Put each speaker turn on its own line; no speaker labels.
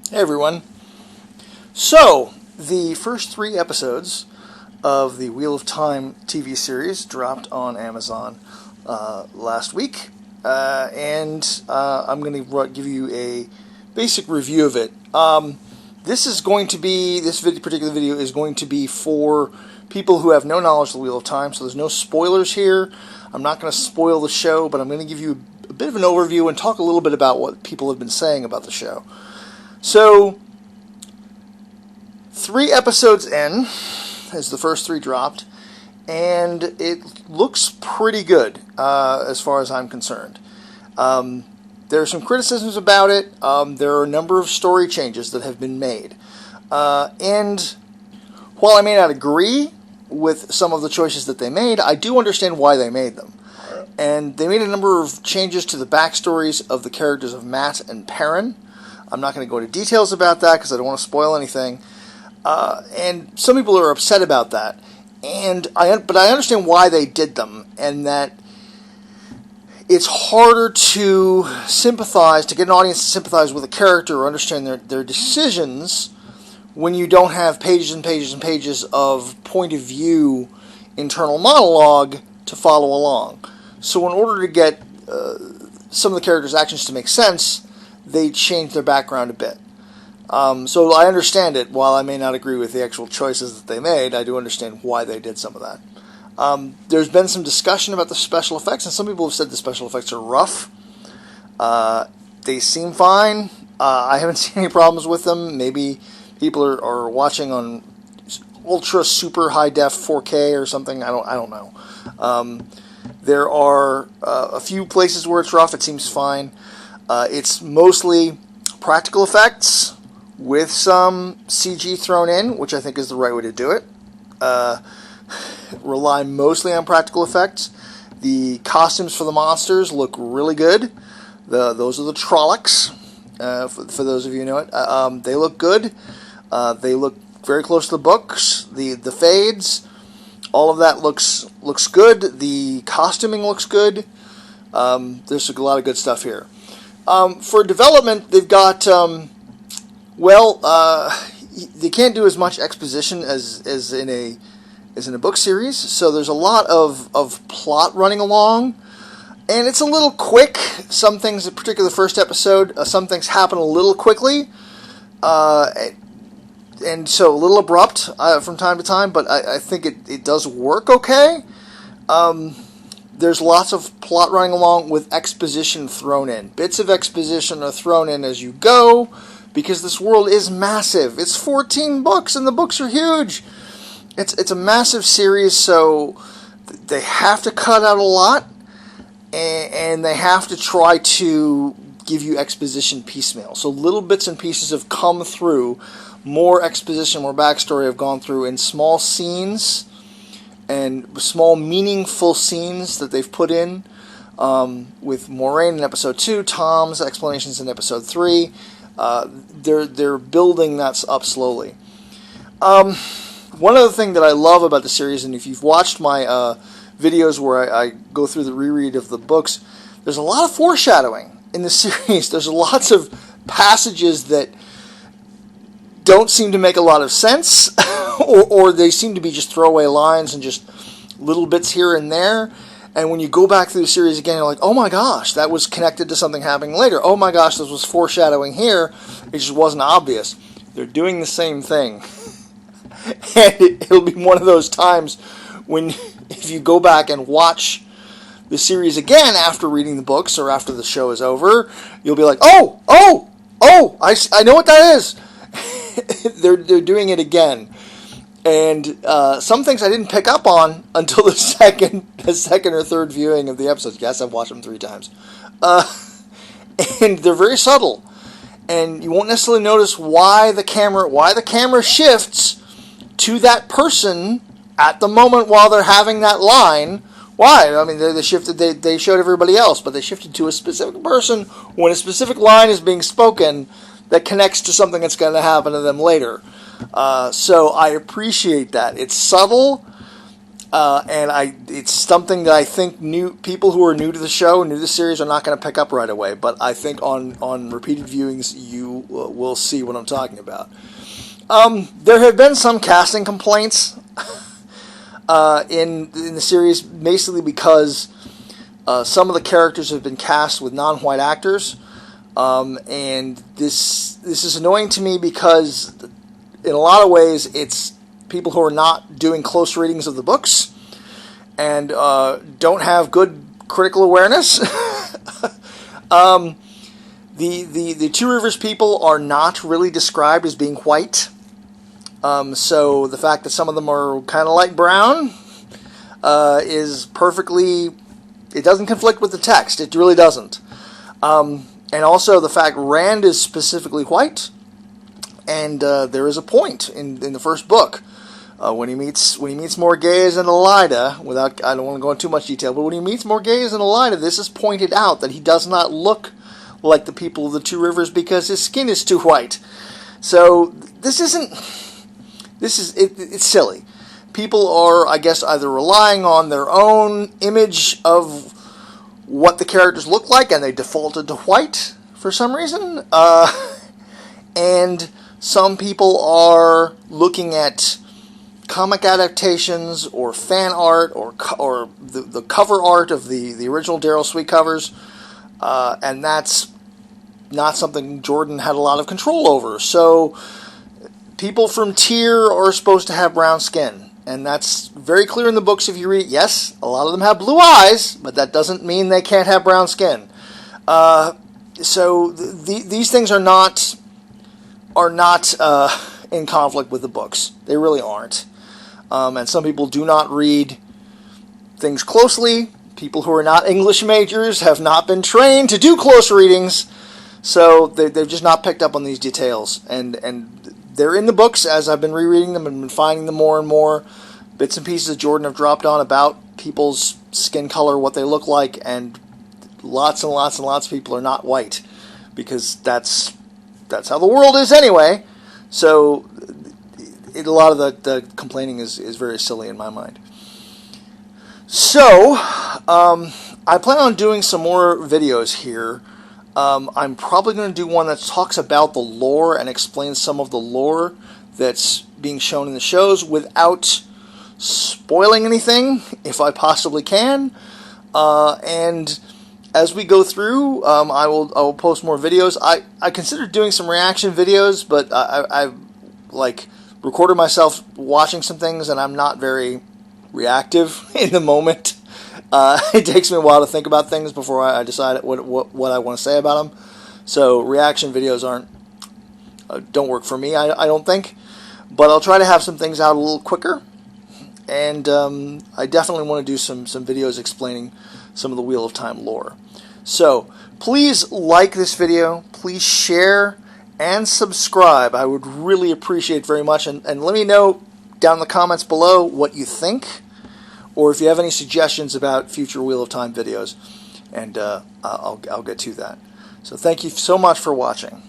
Hey everyone. So, the first 3 episodes of the Wheel of Time TV series dropped on Amazon last week, and I'm going to give you a basic review of it. This particular video is going to be for people who have no knowledge of the Wheel of Time, so there's no spoilers here. I'm not going to spoil the show, but I'm going to give you a bit of an overview and talk a little bit about what people have been saying about the show. So, 3 episodes in, as the first 3 dropped, and it looks pretty good as far as I'm concerned. There are some criticisms about it. There are a number of story changes that have been made. And while I may not agree with some of the choices that they made, I do understand why they made them. And they made a number of changes to the backstories of the characters of Matt and Perrin. I'm not going to go into details about that because I don't want to spoil anything. And some people are upset about that. But I understand why they did them, and that it's harder to get an audience to sympathize with a character or understand their decisions when you don't have pages and pages and pages of point of view internal monologue to follow along. So in order to get some of the characters' actions to make sense, they changed their background a bit. So I understand it. While I may not agree with the actual choices that they made, I do understand why they did some of that. There's been some discussion about the special effects, and some people have said the special effects are rough. They seem fine. I haven't seen any problems with them. Maybe people are watching on ultra super high def 4K or something. I don't know. There are a few places where it's rough. It seems fine. It's mostly practical effects with some CG thrown in, which I think is the right way to do it. Rely mostly on practical effects. The costumes for the monsters look really good. Those are the Trollocs, for those of you who know it. They look good. They look very close to the books. The fades, all of that looks good. The costuming looks good. There's a lot of good stuff here. For development, they've got, they can't do as much exposition as in a book series, so there's a lot of plot running along, and it's a little quick. Some things, particularly the first episode, some things happen a little quickly, and so a little abrupt from time to time, but I think it does work okay. There's lots of plot running along with exposition thrown in. Bits of exposition are thrown in as you go, because this world is massive. It's 14 books, and the books are huge. It's a massive series, so they have to cut out a lot, and they have to try to give you exposition piecemeal. So little bits and pieces have come through. More exposition, more backstory have gone through in small scenes and small meaningful scenes that they've put in, with Moiraine in episode 2, Tom's explanations in episode 3. They're building that up slowly. One other thing that I love about the series, and if you've watched my videos where I go through the reread of the books, there's a lot of foreshadowing in the series. There's lots of passages that don't seem to make a lot of sense, or they seem to be just throwaway lines and just little bits here and there. And when you go back through the series again, you're like, oh my gosh, that was connected to something happening later. Oh my gosh, this was foreshadowing here. It just wasn't obvious. They're doing the same thing. And it'll be one of those times when, if you go back and watch the series again after reading the books or after the show is over, you'll be like, oh, I know what that is. They're doing it again. And some things I didn't pick up on until the second or third viewing of the episodes. Yes, I've watched them 3 times. And they're very subtle. And you won't necessarily notice why the camera shifts to that person at the moment while they're having that line. Why? I mean, they showed everybody else, but they shifted to a specific person when a specific line is being spoken that connects to something that's going to happen to them later. So I appreciate that. It's subtle. And it's something that I think people who are new to the show, new to the series, are not going to pick up right away. But I think on repeated viewings, you will see what I'm talking about. There have been some casting complaints in the series, basically because some of the characters have been cast with non-white actors, and this is annoying to me because in a lot of ways it's people who are not doing close readings of the books and don't have good critical awareness. The Two Rivers people are not really described as being white. So the fact that some of them are kind of light brown is perfectly... It doesn't conflict with the text. It really doesn't. And also the fact Rand is specifically white, and there is a point in the first book when he meets Morgase and Elaida. I don't want to go into too much detail, but when he meets Morgase and Elaida, this is pointed out that he does not look like the people of the Two Rivers because his skin is too white. So it's silly. People are, I guess, either relying on their own image of what the characters look like, and they defaulted to white for some reason. And some people are looking at comic adaptations or fan art or the cover art of the original Daryl Sweet covers, and that's not something Jordan had a lot of control over. So people from Tyr are supposed to have brown skin, and that's very clear in the books if you read. Yes, a lot of them have blue eyes, but that doesn't mean they can't have brown skin. So these things are not in conflict with the books. They really aren't. And some people do not read things closely. People who are not English majors have not been trained to do close readings, so they've just not picked up on these details. And they're in the books as I've been rereading them and been finding them more and more. Bits and pieces of Jordan have dropped on about people's skin color, what they look like, and lots and lots and lots of people are not white, because that's how the world is anyway. So a lot of the complaining is very silly in my mind. So I plan on doing some more videos here. I'm probably going to do one that talks about the lore and explains some of the lore that's being shown in the shows without spoiling anything, if I possibly can. And as we go through, I will post more videos. I considered doing some reaction videos, but I've recorded myself watching some things, and I'm not very reactive in the moment. It takes me a while to think about things before I decide what I want to say about them. So reaction videos don't work for me, I don't think. But I'll try to have some things out a little quicker. And I definitely want to do some videos explaining some of the Wheel of Time lore. So please like this video. Please share and subscribe. I would really appreciate it very much. And let me know down in the comments below what you think, or if you have any suggestions about future Wheel of Time videos, and I'll get to that. So thank you so much for watching.